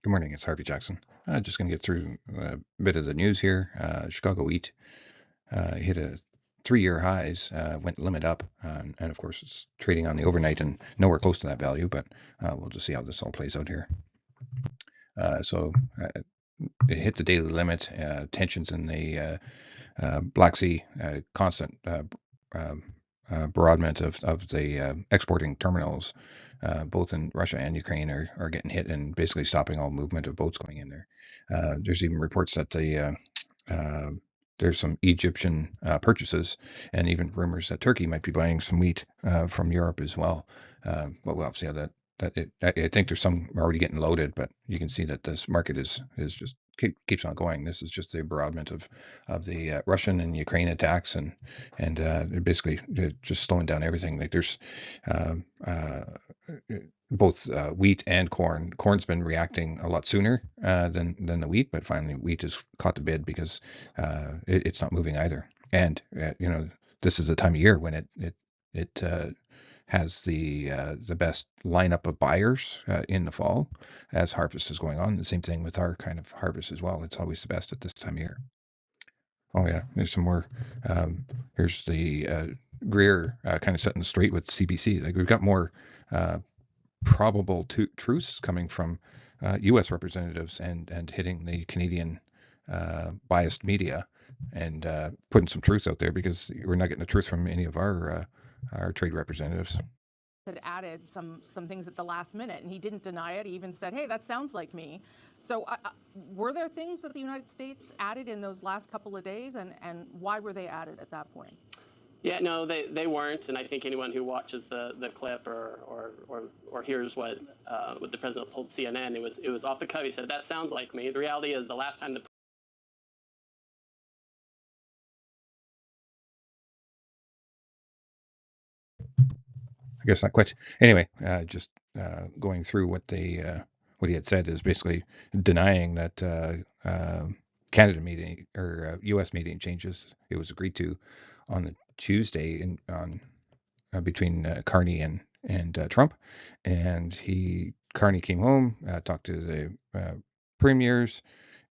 Good morning, it's Harvey Jackson. Just going to get through a bit of the news here. Chicago Wheat hit a 3-year highs, went limit up, and of course it's trading on the overnight and nowhere close to that value, but we'll just see how this all plays out here. So it hit the daily limit. Tensions in the Black Sea, constant bombardment of the exporting terminals, both in Russia and Ukraine, are getting hit and basically stopping all movement of boats going in there. There's even reports that uh, there's some Egyptian purchases and even rumors that Turkey might be buying some wheat from Europe as well. But we'll have to see how I think there's some already getting loaded, but you can see that this market is just keeps on going. This is just the bombardment of the Russian and Ukraine attacks, and basically just slowing down everything. Like there's uh, uh, both wheat and corn. Corn's been reacting a lot sooner than the wheat, but finally wheat has caught the bid because it's not moving either. And this is the time of year when it has the best lineup of buyers in the fall as harvest is going on. The same thing with our kind of harvest as well. It's always the best at this time of year. Oh yeah, there's some more. Um, Here's the Greer kind of setting straight with CBC. Like we've got more uh, probable truths coming from U.S. representatives and hitting the Canadian biased media and putting some truths out there because we're not getting the truth from any of our trade representatives. Had added some things at the last minute, and he didn't deny it. He even said, "Hey, that sounds like me." So, were there things that the United States added in those last couple of days, and why were they added at that point? Yeah, no, they weren't, and I think anyone who watches the clip or hears what the president told CNN, it was off the cuff. He said that sounds like me. The reality is the last time the I guess not quite. Anyway, just going through what he had said is basically denying that Canada meeting or U.S. meeting changes. It was agreed to on the Tuesday on between Carney and Trump, and Carney came home, talked to the premiers,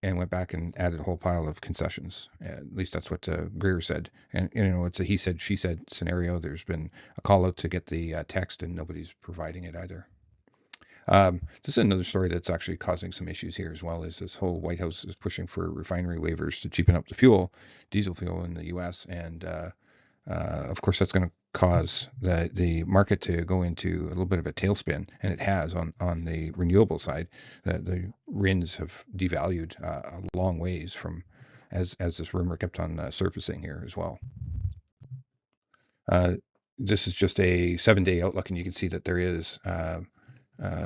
and went back and added a whole pile of concessions. At least that's what Greer said. And it's a he said she said scenario. There's been a call out to get the text, and nobody's providing it either. This is another story that's actually causing some issues here as well. Is this whole White House is pushing for refinery waivers to cheapen up the diesel fuel in the U.S. and of course, that's going to cause the market to go into a little bit of a tailspin, and it has on the renewable side. The RINs have devalued a long ways from as this rumor kept on surfacing here as well. Uh, this is just a 7-day outlook, and you can see that there is a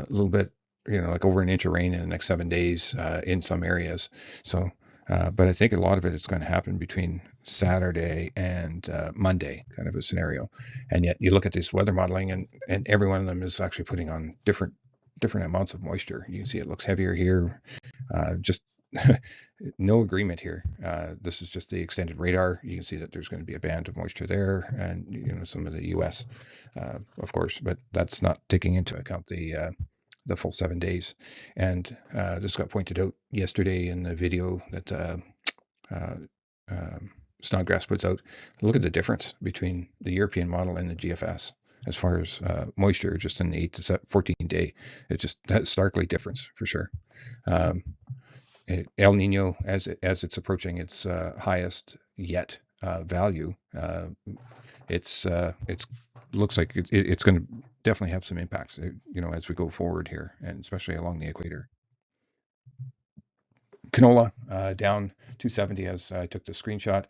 little bit, like over an inch of rain in the next 7 days in some areas. So, but I think a lot of it is going to happen between Saturday and Monday, kind of a scenario. And yet you look at this weather modeling, and every one of them is actually putting on different amounts of moisture. You can see it looks heavier here. Just no agreement here. This is just the extended radar. You can see that there's going to be a band of moisture there, and some of the U.S. Of course, but that's not taking into account the full 7 days. And this got pointed out yesterday in the video that uh, Snodgrass puts out. Look at the difference between the European model and the GFS as far as moisture, just in the 8 to 14 day. It's just that starkly difference for sure. Um, El Nino, as it's approaching its highest yet value, it's looks like it's going to definitely have some impacts, as we go forward here, and especially along the equator. Canola down 270 as I took the screenshot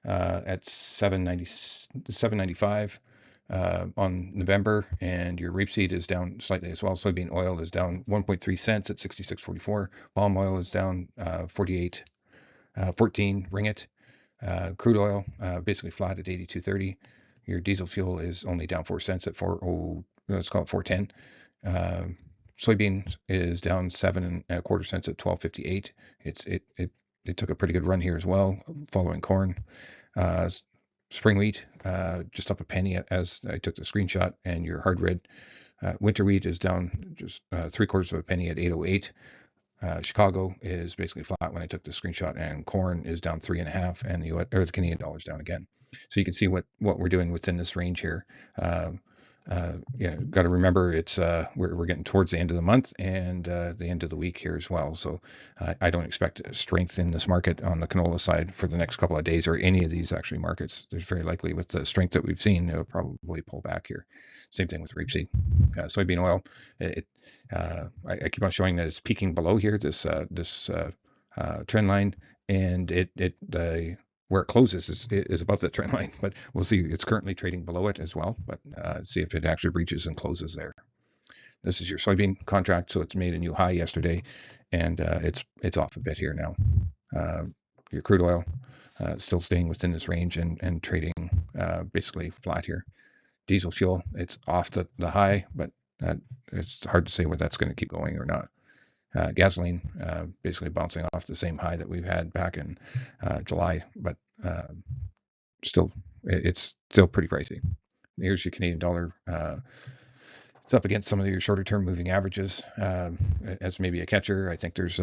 at 795 on November, and your rapeseed is down slightly as well. Soybean oil is down 1.3 cents at 66.44. Palm oil is down 14 ringgit. Crude oil basically flat at 82.30. Your diesel fuel is only down 4 cents at 40. Let's call it 4.10. Soybean is down 7.25 cents at 12.58. It took a pretty good run here as well, following corn. Uh, Spring wheat just up a penny as I took the screenshot, and your hard red winter wheat is down just 3/4 of a penny at 8.08. Chicago is basically flat when I took the screenshot, and corn is down 3.5, and the Canadian dollar is down again. So you can see what we're doing within this range here. Got to remember it's we're getting towards the end of the month and the end of the week here as well. So I don't expect strength in this market on the canola side for the next couple of days, or any of these actually markets. There's very likely, with the strength that we've seen, it'll probably pull back here. Same thing with rapeseed. Soybean oil, I keep on showing that it's peaking below here, this trend line, and where it closes is above the trend line, but we'll see. It's currently trading below it as well, but see if it actually breaches and closes there. This is your soybean contract, so it's made a new high yesterday, and it's off a bit here now. Your crude oil still staying within this range and trading basically flat here. Diesel fuel, it's off the high, but it's hard to say whether that's going to keep going or not. Gasoline basically bouncing off the same high that we've had back in July, but it's still pretty pricey. Here's your Canadian dollar. It's up against some of your shorter term moving averages as maybe a catcher. I think there's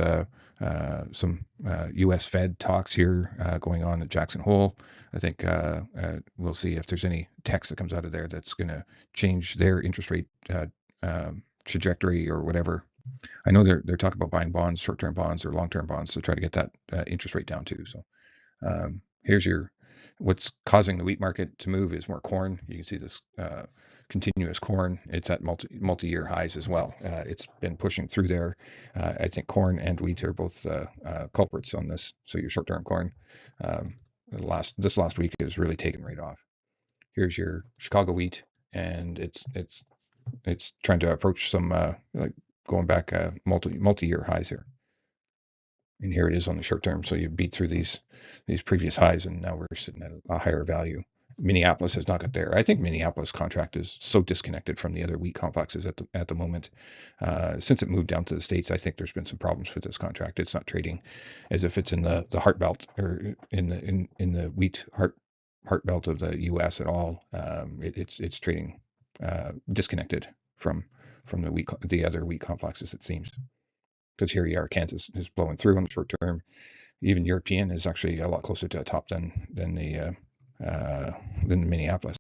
some U.S. Fed talks here going on at Jackson Hole. I think we'll see if there's any text that comes out of there that's going to change their interest rate trajectory or whatever. I know they're talking about buying bonds, short-term bonds or long-term bonds, to try to get that interest rate down too. So here's what's causing the wheat market to move is more corn. You can see this continuous corn. It's at multi-year highs as well. It's been pushing through there. I think corn and wheat are both culprits on this. So your short-term corn, this last week is really taken right off. Here's your Chicago wheat, and it's trying to approach some like going back multi-year highs here. And here it is on the short term. So you beat through these previous highs, and now we're sitting at a higher value. Minneapolis has not got there. I think Minneapolis contract is so disconnected from the other wheat complexes at the moment. Since it moved down to the States, I think there's been some problems with this contract. It's not trading as if it's in the heart belt or in the wheat heart belt of the U.S. at all. It's trading disconnected from the other wheat complexes, it seems. Because here you are, Kansas is blowing through on the short term. Even European is actually a lot closer to a top than the Minneapolis.